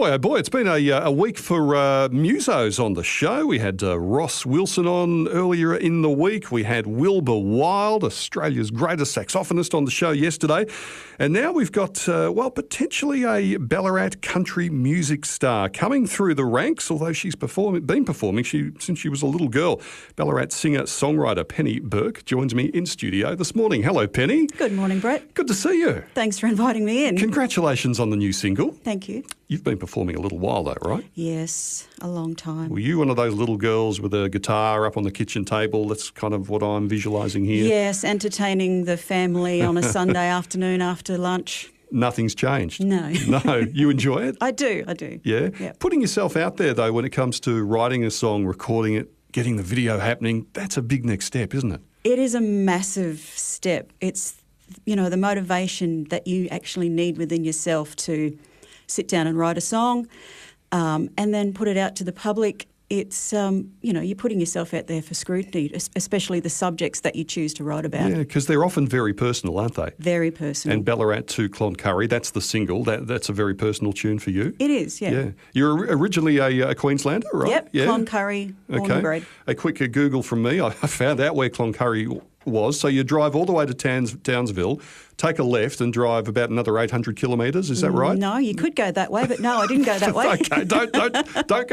Boy, oh boy, it's been a week for musos on the show. We had Ross Wilson on earlier in the week. We had Wilbur Wilde, Australia's greatest saxophonist, on the show yesterday. And now we've got, potentially a Ballarat country music star coming through the ranks, although she's been performing since she was a little girl. Ballarat singer-songwriter Penny Burke joins me in studio this morning. Hello, Penny. Good morning, Brett. Good to see you. Thanks for inviting me in. Congratulations on the new single. Thank you. You've been performing a little while though, right? Yes, a long time. Were you one of those little girls with a guitar up on the kitchen table? That's kind of what I'm visualising here. Yes, entertaining the family on a Sunday afternoon after lunch. Nothing's changed? No. No. You enjoy it? I do. Yeah? Yep. Putting yourself out there though when it comes to writing a song, recording it, getting the video happening, that's a big next step, isn't it? It is a massive step. It's, the motivation that you actually need within yourself to sit down and write a song and then put it out to the public. It's, you're putting yourself out there for scrutiny, especially the subjects that you choose to write about. Yeah, because they're often very personal, aren't they? Very personal. And Ballarat to Cloncurry, that's the single. That's a very personal tune for you. It is, yeah. Yeah. You're originally a Queenslander, right? Yep, yeah. Cloncurry, born and bred. A quick Google from me, I found out where Cloncurry was. So you drive all the way to Townsville, take a left and drive about another 800 kilometres, is that right? No, you could go that way, but no, I didn't go that way. Okay, don't go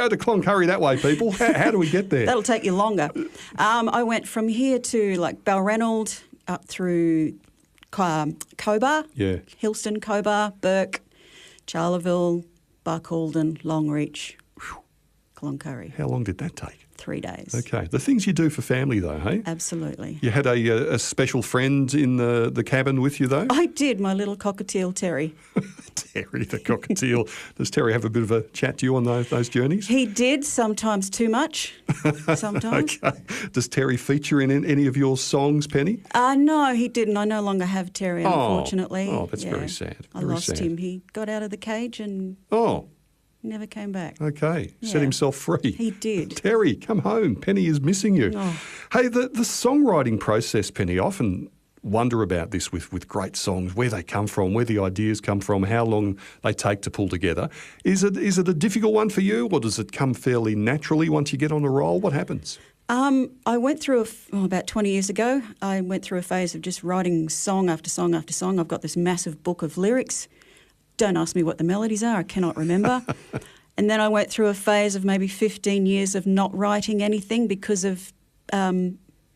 to Cloncurry that way, people. How do we get there? That'll take you longer. I went from here to like Balranald, up through Cobar, Hillston, Cobar, Burke, Charleville, Barcaldine, Longreach, Cloncurry. How long did that take? 3 days. Okay. The things you do for family though, hey? Absolutely. You had a special friend in the cabin with you though? I did, my little cockatiel Terry. Terry the cockatiel. Does Terry have a bit of a chat to you on those journeys? He did, sometimes too much, sometimes. Okay. Does Terry feature in any of your songs, Penny? No, he didn't. I no longer have Terry, unfortunately. Oh, that's very sad. I lost him. He got out of the cage and... never came back. Okay. Set himself free. He did. Terry, come home. Penny is missing you. Oh. Hey, the songwriting process, Penny, I often wonder about this with great songs, where they come from, where the ideas come from, how long they take to pull together. Is it a difficult one for you, or does it come fairly naturally once you get on a roll? What happens? I went through, about 20 years ago, I went through a phase of just writing song after song after song. I've got this massive book of lyrics. Don't ask me what the melodies are, I cannot remember. And then I went through a phase of maybe 15 years of not writing anything because of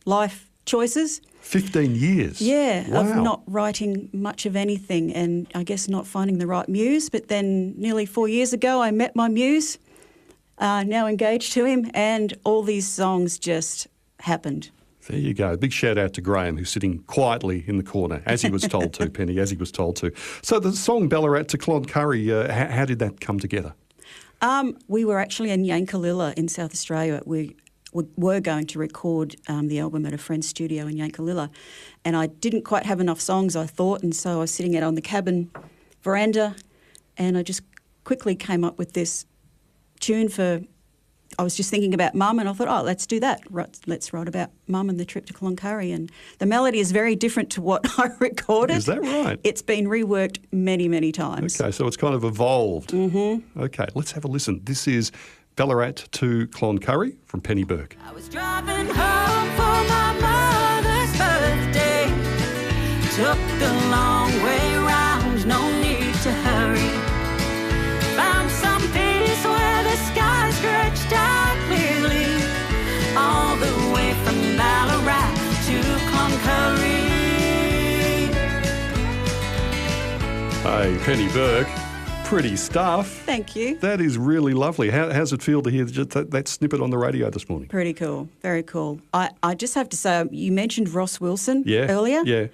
life choices. 15 years? Yeah, wow. Of not writing much of anything and I guess not finding the right muse. But then nearly 4 years ago I met my muse, now engaged to him, and all these songs just happened. There you go. Big shout out to Graham, who's sitting quietly in the corner, as he was told to, Penny, as he was told to. So the song Ballarat to Cloncurry, how did that come together? We were actually in Yankalilla in South Australia. We were going to record the album at a friend's studio in Yankalilla, and I didn't quite have enough songs, I thought, and so I was sitting out on the cabin veranda, and I just quickly came up with this tune for... I was just thinking about Mum and I thought, let's do that. Let's write about Mum and the trip to Cloncurry. And the melody is very different to what I recorded. Is that right? It's been reworked many, many times. Okay, so it's kind of evolved. Mm-hmm. Okay, let's have a listen. This is Ballarat to Cloncurry from Penny Burke. I was driving home for my mother's birthday. Took the long way round, no need to hurry. Found some peace where the sky stretched out clearly, all the way from Ballarat to Cloncurry. Hey, Penny Burke, pretty stuff. Thank you. That is really lovely. How's it feel to hear just that snippet on the radio this morning? Pretty cool, very cool. I just have to say, you mentioned Ross Wilson earlier. Yeah.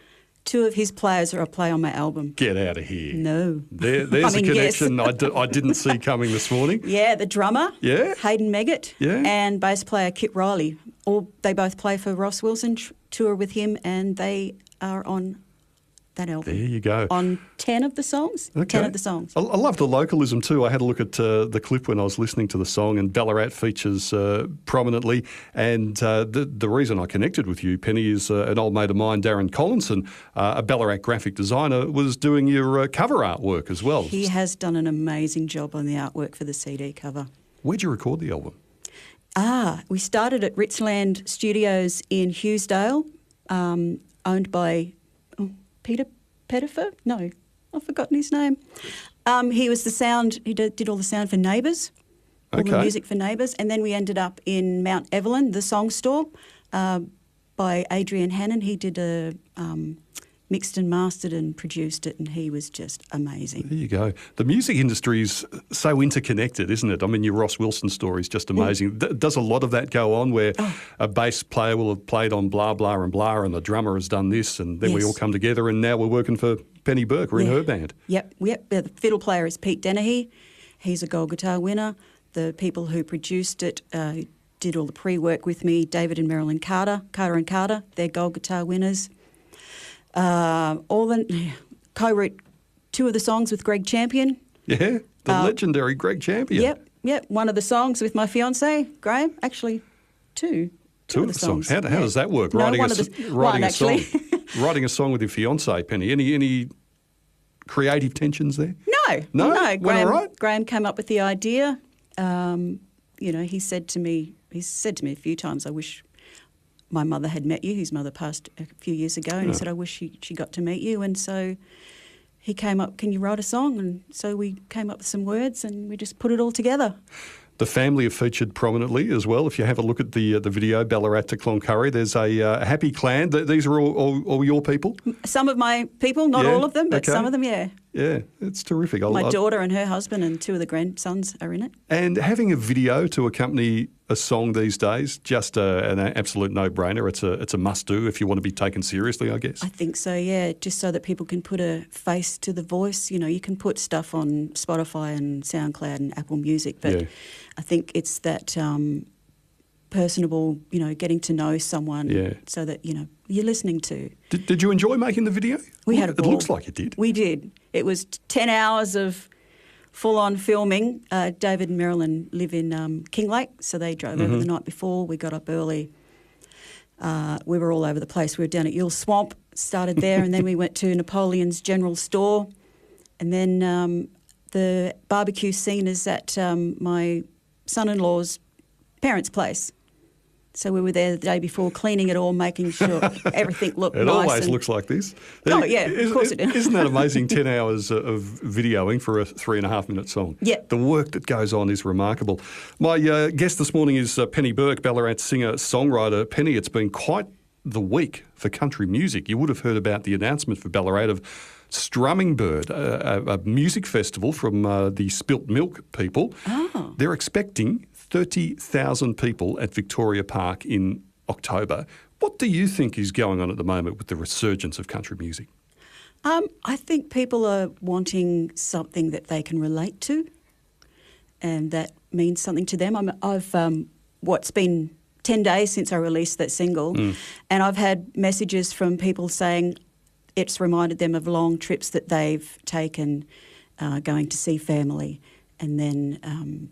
2 of his players are a play on my album. Get out of here. No. There's a connection yes. I didn't see coming this morning. Yeah, the drummer, Hayden Meggett, and bass player Kit that album. There you go. On 10 of the songs. Okay. 10 of the songs. I love the localism too. I had a look at the clip when I was listening to the song, and Ballarat features prominently. And the reason I connected with you, Penny, is an old mate of mine, Darren Collinson, a Ballarat graphic designer, was doing your cover artwork as well. He has done an amazing job on the artwork for the CD cover. Where'd you record the album? We started at Ritzland Studios in Hughesdale, owned by Peter Pettifer? No, I've forgotten his name. He was the sound, he did all the sound for Neighbours, all the music for Neighbours. And then we ended up in Mount Evelyn, the song store, by Adrian Hannon. He did a mixed and mastered and produced it, and he was just amazing. There you go. The music industry is so interconnected, isn't it? I mean, your Ross Wilson story is just amazing. Does a lot of that go on where a bass player will have played on blah, blah and blah, and the drummer has done this, and then we all come together, and now we're working for Penny Burke. We're in her band. Yep. The fiddle player is Pete Dennehy. He's a gold guitar winner. The people who produced it, did all the pre-work with me, David and Marilyn Carter, they're gold guitar winners. Co-wrote 2 of the songs with Greg Champion. Yeah, the legendary Greg Champion. Yep. One of the songs with my fiancé, Graham. Actually, two. Two of the songs. How does that work? Writing a song. Writing a song with your fiancé, Penny. Any creative tensions there? No. Went all right? Graham came up with the idea. He said to me a few times, I wish my mother had met you. His mother passed a few years ago, and he said, I wish she got to meet you. And so he came up, can you write a song? And so we came up with some words, and we just put it all together. The family have featured prominently as well. If you have a look at the video, Ballarat to Cloncurry, there's a happy clan. These are all your people? Some of my people, not all of them, but some of them, yeah. Yeah, it's terrific. My daughter and her husband and 2 of the grandsons are in it. And having a video to accompany a song these days, just an absolute no-brainer. It's a must-do if you want to be taken seriously, I guess. I think so, yeah, just so that people can put a face to the voice. You know, you can put stuff on Spotify and SoundCloud and Apple Music, but I think it's that personable, getting to know someone so that, you're listening to. Did you enjoy making the video? We had a ball. It looks like you did. We did. It was 10 hours of full-on filming. David and Marilyn live in Kinglake, so they drove over the night before. We got up early. We were all over the place. We were down at Eel Swamp, started there, and then we went to Napoleon's General Store. And then the barbecue scene is at my son-in-law's parents' place. So we were there the day before, cleaning it all, making sure everything looked nice. It always looks like this. Oh, yeah, of course it does. Isn't that amazing, 10 hours of videoing for a 3.5-minute song? Yeah. The work that goes on is remarkable. My guest this morning is Penny Burke, Ballarat singer-songwriter. Penny, it's been quite the week for country music. You would have heard about the announcement for Ballarat of Strumming Bird, a music festival from the Spilt Milk people. Oh. They're expecting 30,000 people at Victoria Park in October. What do you think is going on at the moment with the resurgence of country music? I think people are wanting something that they can relate to and that means something to them. It's been 10 days since I released that single and I've had messages from people saying it's reminded them of long trips that they've taken going to see family and then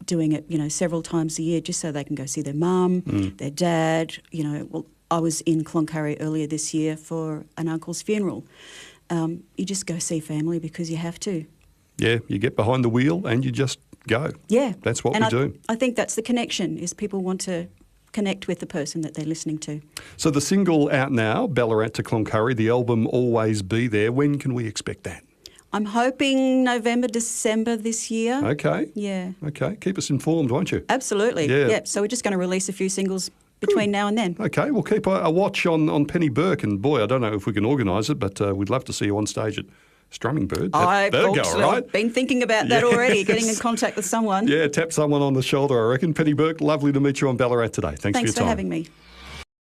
doing it, several times a year just so they can go see their mum, their dad. I was in Cloncurry earlier this year for an uncle's funeral. You just go see family because you have to. Yeah, you get behind the wheel and you just go. Yeah. That's what we do. I think that's the connection, is people want to connect with the person that they're listening to. So the single out now, Ballarat to Cloncurry, the album Always Be There. When can we expect that? I'm hoping November, December this year. Okay. Yeah. Okay. Keep us informed, won't you? Absolutely. Yeah. So we're just going to release a few singles between now and then. Okay. We'll keep a watch on Penny Burke. And boy, I don't know if we can organise it, but we'd love to see you on stage at Strumming Bird. That'll go all right. I've been thinking about that already, getting in contact with someone. Yeah, tap someone on the shoulder, I reckon. Penny Burke, lovely to meet you on Ballarat today. Thanks for your time. Thanks for having me.